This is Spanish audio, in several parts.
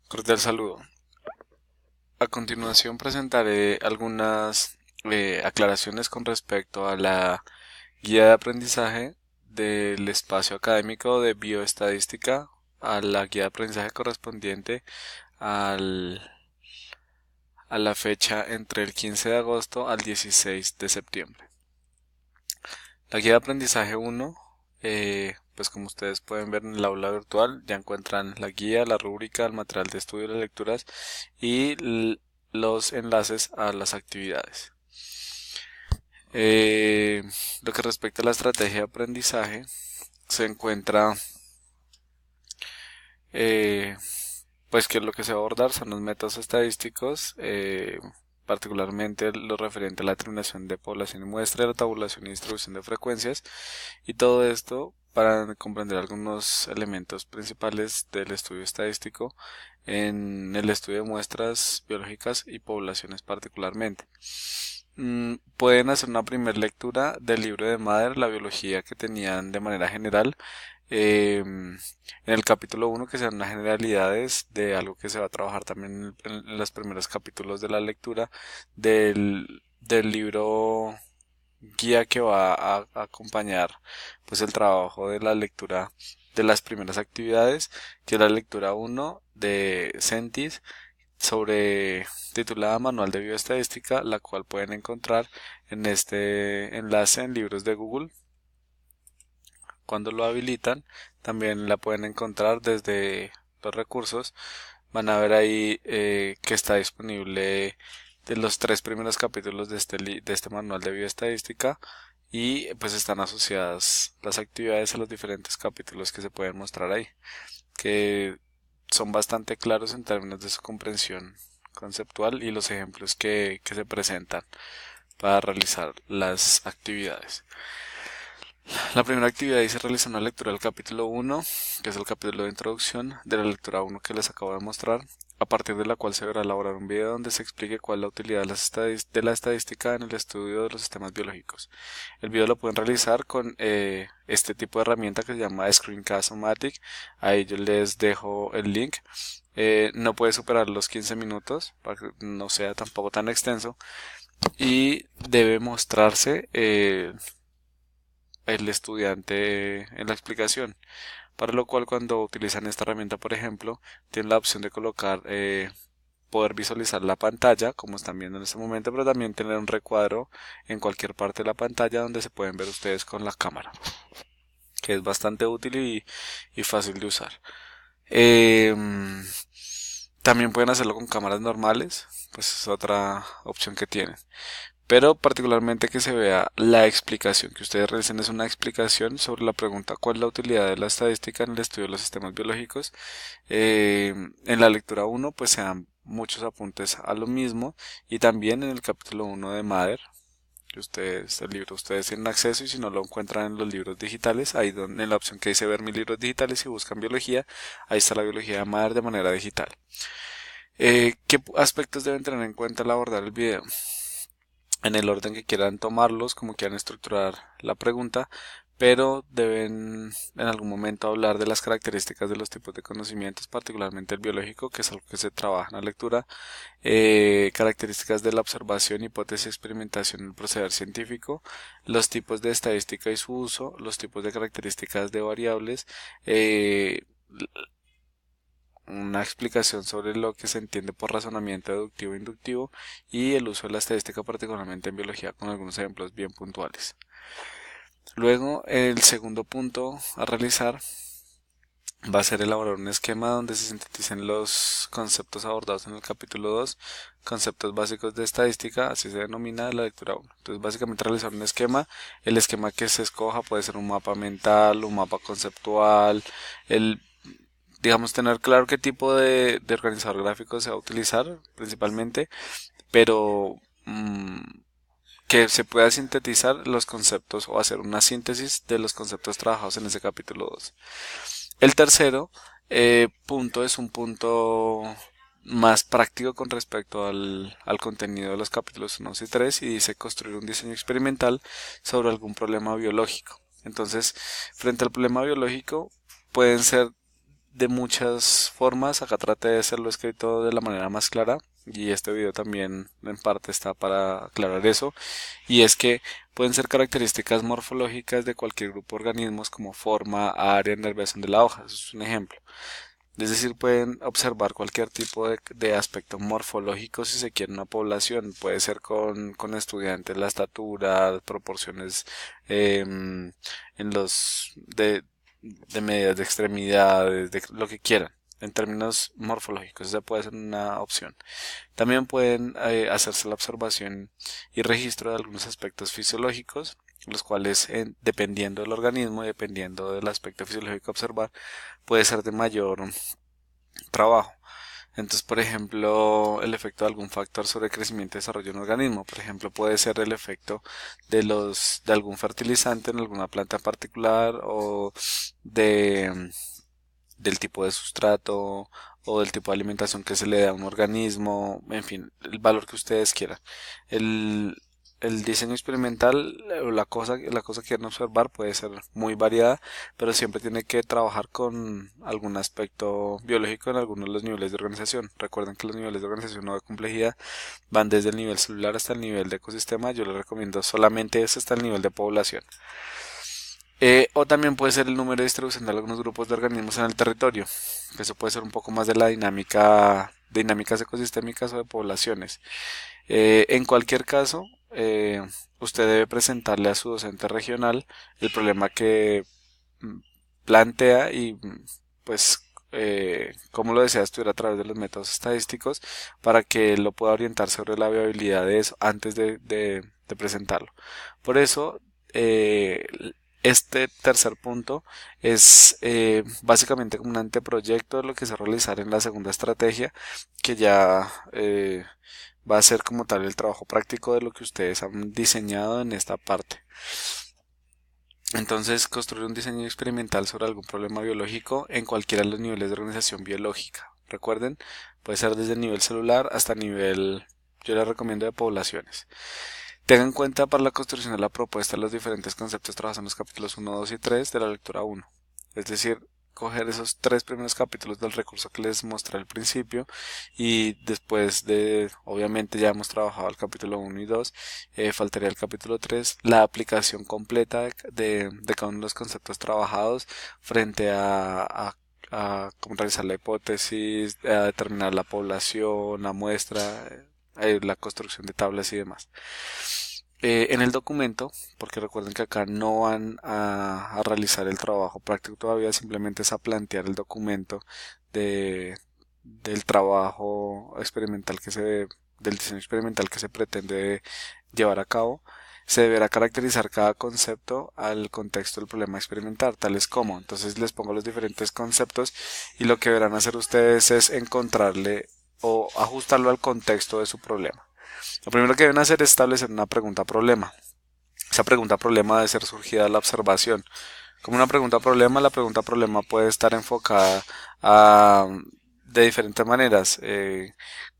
Cordial saludo. A continuación presentaré algunas aclaraciones con respecto a la guía de aprendizaje del espacio académico de bioestadística, a la guía de aprendizaje correspondiente al- a la fecha entre el 15 de agosto al 16 de septiembre. La guía de aprendizaje 1, pues como ustedes pueden ver en el aula virtual, ya encuentran la guía, la rúbrica, el material de estudio, las lecturas y los enlaces a las actividades. Eh, lo que respecta a la estrategia de aprendizaje, se encuentra, eh, pues que lo que se va a abordar son los métodos estadísticos, particularmente lo referente a la determinación de población y muestra, la tabulación y distribución de frecuencias, y todo esto para comprender algunos elementos principales del estudio estadístico en el estudio de muestras biológicas y poblaciones particularmente. Pueden hacer una primera lectura del libro de Mather, la biología que tenían de manera general. En el capítulo 1, que sean las generalidades de algo que se va a trabajar también en los primeros capítulos de la lectura del libro guía que va a acompañar pues el trabajo de la lectura de las primeras actividades, que es la lectura 1 de Sentis sobre titulada Manual de Bioestadística, la cual pueden encontrar en este enlace en libros de Google. Cuando lo habilitan, también la pueden encontrar desde los recursos. Van a ver ahí que está disponible de los tres primeros capítulos de este manual de bioestadística, y pues están asociadas las actividades a los diferentes capítulos que se pueden mostrar ahí, que son bastante claros en términos de su comprensión conceptual y los ejemplos que se presentan para realizar las actividades. La primera actividad dice realizar una lectura del capítulo 1, que es el capítulo de introducción de la lectura 1 que les acabo de mostrar, a partir de la cual se deberá elaborar un video donde se explique cuál es la utilidad de la estadística en el estudio de los sistemas biológicos. El video lo pueden realizar con este tipo de herramienta que se llama Screencast-O-Matic. Ahí yo les dejo el link. No puede superar los 15 minutos para que no sea tampoco tan extenso, y debe mostrarse el estudiante en la explicación, para lo cual cuando utilizan esta herramienta, por ejemplo, tienen la opción de colocar, poder visualizar la pantalla como están viendo en este momento, pero también tener un recuadro en cualquier parte de la pantalla donde se pueden ver ustedes con la cámara, que es bastante útil y fácil de usar. También pueden hacerlo con cámaras normales, pues es otra opción que tienen. Pero particularmente que se vea la explicación, que ustedes realicen es una explicación sobre la pregunta ¿cuál es la utilidad de la estadística en el estudio de los sistemas biológicos? En la lectura 1 pues se dan muchos apuntes a lo mismo, y también en el capítulo 1 de Mather, que ustedes, el libro ustedes tienen acceso, y si no lo encuentran en los libros digitales, ahí donde, en la opción que dice ver mis libros digitales y buscan biología, ahí está la biología de Mather de manera digital. ¿Qué aspectos deben tener en cuenta al abordar el video? En el orden que quieran tomarlos, como quieran estructurar la pregunta, pero deben en algún momento hablar de las características de los tipos de conocimientos, particularmente el biológico, que es algo que se trabaja en la lectura, características de la observación, hipótesis, experimentación en el proceder científico, los tipos de estadística y su uso, los tipos de características de variables, una explicación sobre lo que se entiende por razonamiento deductivo e inductivo, y el uso de la estadística particularmente en biología con algunos ejemplos bien puntuales. Luego, el segundo punto a realizar va a ser elaborar un esquema donde se sinteticen los conceptos abordados en el capítulo 2, conceptos básicos de estadística, así se denomina la lectura 1. Entonces, básicamente realizar un esquema, el esquema que se escoja puede ser un mapa mental, un mapa conceptual, el digamos, tener claro qué tipo de organizador gráfico se va a utilizar principalmente, pero que se pueda sintetizar los conceptos o hacer una síntesis de los conceptos trabajados en ese capítulo 2. El tercero punto es un punto más práctico con respecto al contenido de los capítulos 1 y 3, y dice construir un diseño experimental sobre algún problema biológico. Entonces, frente al problema biológico pueden ser de muchas formas. Acá traté de hacerlo escrito de la manera más clara y este video también en parte está para aclarar eso. Y es que pueden ser características morfológicas de cualquier grupo de organismos como forma, área, nervación de la hoja. Eso es un ejemplo. Es decir, pueden observar cualquier tipo de aspecto morfológico si se quiere una población. Puede ser con estudiantes, la estatura, proporciones en los de medidas de extremidades, de lo que quieran. En términos morfológicos, esa puede ser una opción. También pueden hacerse la observación y registro de algunos aspectos fisiológicos, los cuales, dependiendo del organismo y dependiendo del aspecto fisiológico a observar, puede ser de mayor trabajo. Entonces, por ejemplo, el efecto de algún factor sobre crecimiento y desarrollo de un organismo. Por ejemplo, puede ser el efecto de algún fertilizante en alguna planta en particular o de del tipo de sustrato o del tipo de alimentación que se le da a un organismo, en fin, el valor que ustedes quieran. El, el diseño experimental o la cosa que quieren observar puede ser muy variada, pero siempre tiene que trabajar con algún aspecto biológico en algunos de los niveles de organización. Recuerden que los niveles de organización o de complejidad van desde el nivel celular hasta el nivel de ecosistema. Yo les recomiendo solamente ese hasta el nivel de población. O también puede ser el número de distribución de algunos grupos de organismos en el territorio. Eso puede ser un poco más de la dinámicas ecosistémicas o de poblaciones. En cualquier caso, usted debe presentarle a su docente regional el problema que mm, plantea y pues cómo lo desea estudiar a través de los métodos estadísticos para que él lo pueda orientar sobre la viabilidad de eso antes de presentarlo. Por eso, este tercer punto es básicamente como un anteproyecto de lo que se va a realizar en la segunda estrategia, que ya va a ser como tal el trabajo práctico de lo que ustedes han diseñado en esta parte. Entonces, construir un diseño experimental sobre algún problema biológico en cualquiera de los niveles de organización biológica. Recuerden, puede ser desde el nivel celular hasta nivel, yo les recomiendo, de poblaciones. Tengan en cuenta para la construcción de la propuesta los diferentes conceptos trabajados en los capítulos 1, 2 y 3 de la lectura 1. Es decir, coger esos tres primeros capítulos del recurso que les mostré al principio y después de, obviamente ya hemos trabajado el capítulo 1 y 2, faltaría el capítulo 3, la aplicación completa de cada uno de los conceptos trabajados frente a cómo realizar la hipótesis, a determinar la población, la muestra, la construcción de tablas y demás. En el documento, porque recuerden que acá no van a realizar el trabajo práctico todavía, simplemente es a plantear el documento del trabajo experimental del diseño experimental que se pretende llevar a cabo. Se deberá caracterizar cada concepto al contexto del problema experimental, tales como, entonces les pongo los diferentes conceptos y lo que deberán hacer ustedes es encontrarle o ajustarlo al contexto de su problema. Lo primero que deben hacer es establecer una pregunta problema. Esa pregunta problema debe ser surgida de la observación. Como una pregunta problema, la pregunta problema puede estar enfocada de diferentes maneras.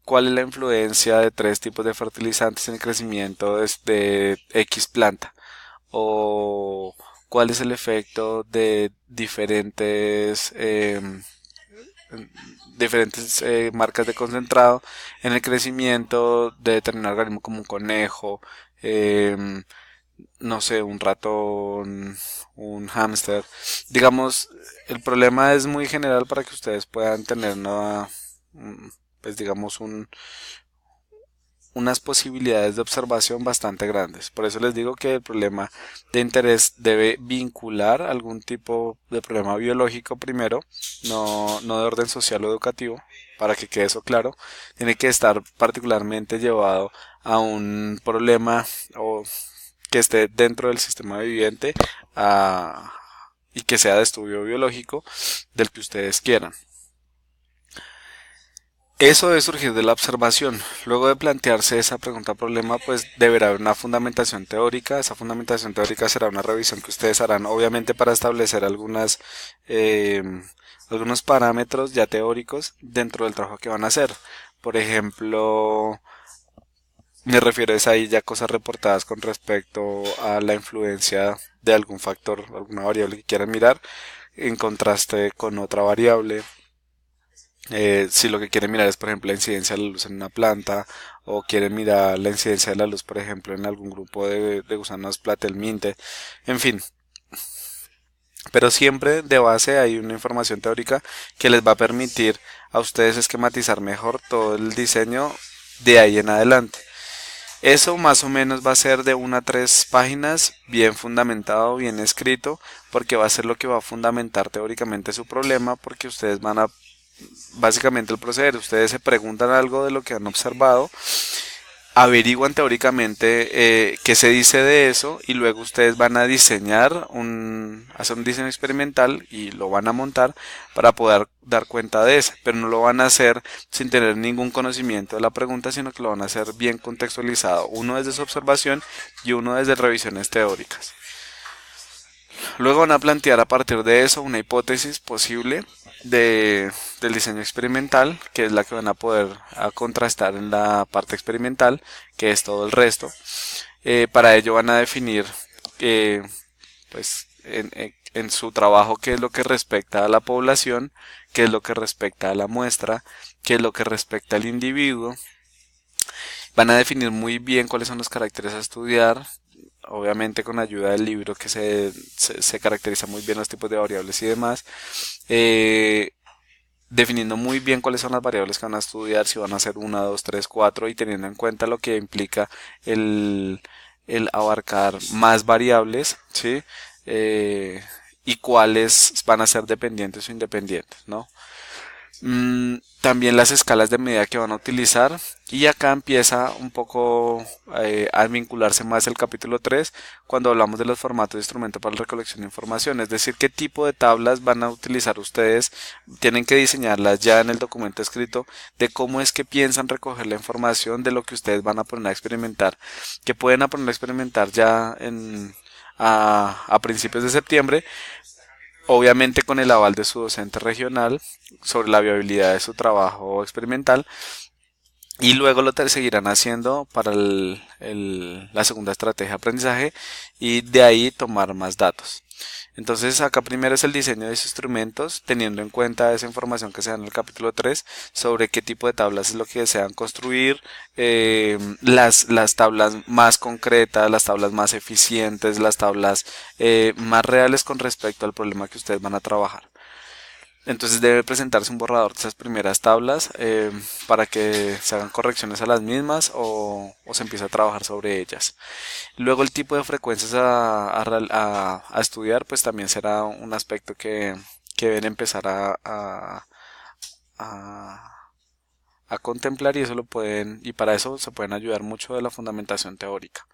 ¿Cuál es la influencia de tres tipos de fertilizantes en el crecimiento de X planta? ¿O cuál es el efecto de diferentes marcas de concentrado en el crecimiento de determinado organismo como un conejo, em, no sé, un ratón, un hámster? Digamos, el problema es muy general para que ustedes puedan tener pues digamos unas posibilidades de observación bastante grandes. Por eso les digo que el problema de interés debe vincular algún tipo de problema biológico primero, no de orden social o educativo, para que quede eso claro. Tiene que estar particularmente llevado a un problema o que esté dentro del sistema viviente y que sea de estudio biológico del que ustedes quieran. Eso debe surgir de la observación. Luego de plantearse esa pregunta problema, pues deberá haber una fundamentación teórica. Esa fundamentación teórica será una revisión que ustedes harán, obviamente, para establecer eh, algunos parámetros ya teóricos dentro del trabajo que van a hacer. Por ejemplo, me refiero a ahí ya cosas reportadas con respecto a la influencia de algún factor, alguna variable que quieran mirar, en contraste con otra variable. Si lo que quieren mirar es, por ejemplo, la incidencia de la luz en una planta, o quieren mirar la incidencia de la luz, por ejemplo, en algún grupo de gusanos platelminte, en fin. Pero siempre de base hay una información teórica que les va a permitir a ustedes esquematizar mejor todo el diseño de ahí en adelante. Eso más o menos va a ser de 1 a 3 páginas, bien fundamentado, bien escrito, porque va a ser lo que va a fundamentar teóricamente su problema, porque ustedes van a, básicamente el proceder, ustedes se preguntan algo de lo que han observado, averiguan teóricamente qué se dice de eso, y luego ustedes van a hacer un diseño experimental y lo van a montar para poder dar cuenta de eso, pero no lo van a hacer sin tener ningún conocimiento de la pregunta, sino que lo van a hacer bien contextualizado, uno desde su observación y uno desde revisiones teóricas. Luego van a plantear a partir de eso una hipótesis posible del diseño experimental, que es la que van a poder contrastar en la parte experimental, que es todo el resto. Para ello van a definir, pues, en su trabajo, qué es lo que respecta a la población, qué es lo que respecta a la muestra, qué es lo que respecta al individuo. Van a definir muy bien cuáles son los caracteres a estudiar, obviamente con ayuda del libro, que se caracteriza muy bien los tipos de variables y demás, eh, definiendo muy bien cuáles son las variables que van a estudiar, si van a ser 1, 2, 3, 4, y teniendo en cuenta lo que implica el, el abarcar más variables, ¿sí? Y cuáles van a ser dependientes o independientes, ¿no? También las escalas de medida que van a utilizar, y acá empieza un poco a vincularse más el capítulo 3 cuando hablamos de los formatos de instrumento para la recolección de información, es decir, qué tipo de tablas van a utilizar ustedes. Tienen que diseñarlas ya en el documento escrito de cómo es que piensan recoger la información de lo que ustedes van a poner a experimentar, que pueden a poner a experimentar ya a principios de septiembre, obviamente con el aval de su docente regional sobre la viabilidad de su trabajo experimental, y luego seguirán haciendo para la segunda estrategia de aprendizaje, y de ahí tomar más datos. Entonces acá primero es el diseño de esos instrumentos, teniendo en cuenta esa información que se da en el capítulo 3 sobre qué tipo de tablas es lo que desean construir, las tablas más concretas, las tablas más eficientes, las tablas más reales con respecto al problema que ustedes van a trabajar. Entonces debe presentarse un borrador de esas primeras tablas para que se hagan correcciones a las mismas, o se empiece a trabajar sobre ellas. Luego el tipo de frecuencias a estudiar, pues también será un aspecto que deben empezar a, a contemplar, y eso lo pueden, y para eso se pueden ayudar mucho de la fundamentación teórica.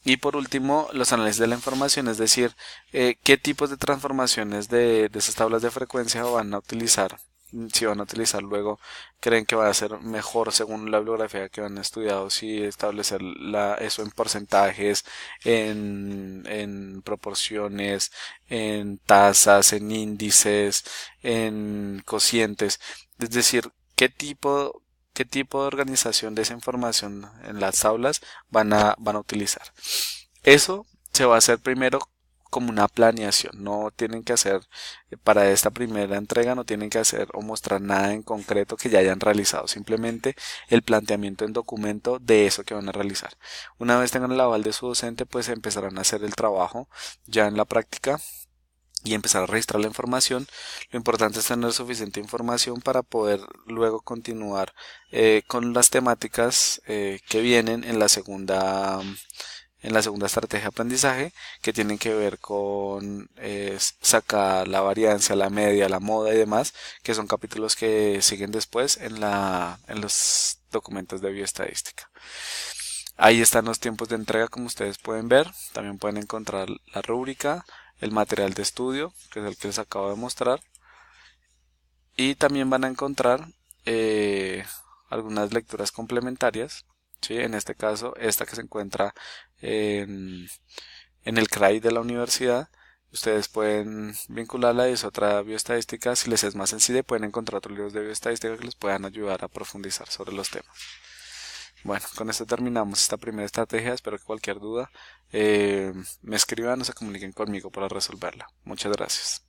Y por último, los análisis de la información, es decir, qué tipos de transformaciones de esas tablas de frecuencia van a utilizar. Si van a utilizar luego, creen que va a ser mejor según la bibliografía que han estudiado, si establecer eso en porcentajes, en proporciones, en tasas, en índices, en cocientes. Es decir, qué tipo de organización de esa información en las tablas van a utilizar. Eso se va a hacer primero como una planeación. No tienen que hacer, para esta primera entrega, no tienen que hacer o mostrar nada en concreto que ya hayan realizado. Simplemente el planteamiento en documento de eso que van a realizar. Una vez tengan el aval de su docente, pues empezarán a hacer el trabajo ya en la práctica y empezar a registrar la información. Lo importante es tener suficiente información para poder luego continuar con las temáticas que vienen en la segunda estrategia de aprendizaje, que tienen que ver con sacar la variancia, la media, la moda y demás, que son capítulos que siguen después en los documentos de bioestadística. Ahí están los tiempos de entrega, como ustedes pueden ver. También pueden encontrar la rúbrica, el material de estudio, que es el que les acabo de mostrar, y también van a encontrar algunas lecturas complementarias, ¿sí? En este caso, esta que se encuentra en, en el CRAI de la universidad. Ustedes pueden vincularla, y es otra bioestadística. Si les es más sencillo, pueden encontrar otros libros de bioestadística que les puedan ayudar a profundizar sobre los temas. Bueno, con esto terminamos esta primera estrategia. Espero que cualquier duda me escriban o se comuniquen conmigo para resolverla. Muchas gracias.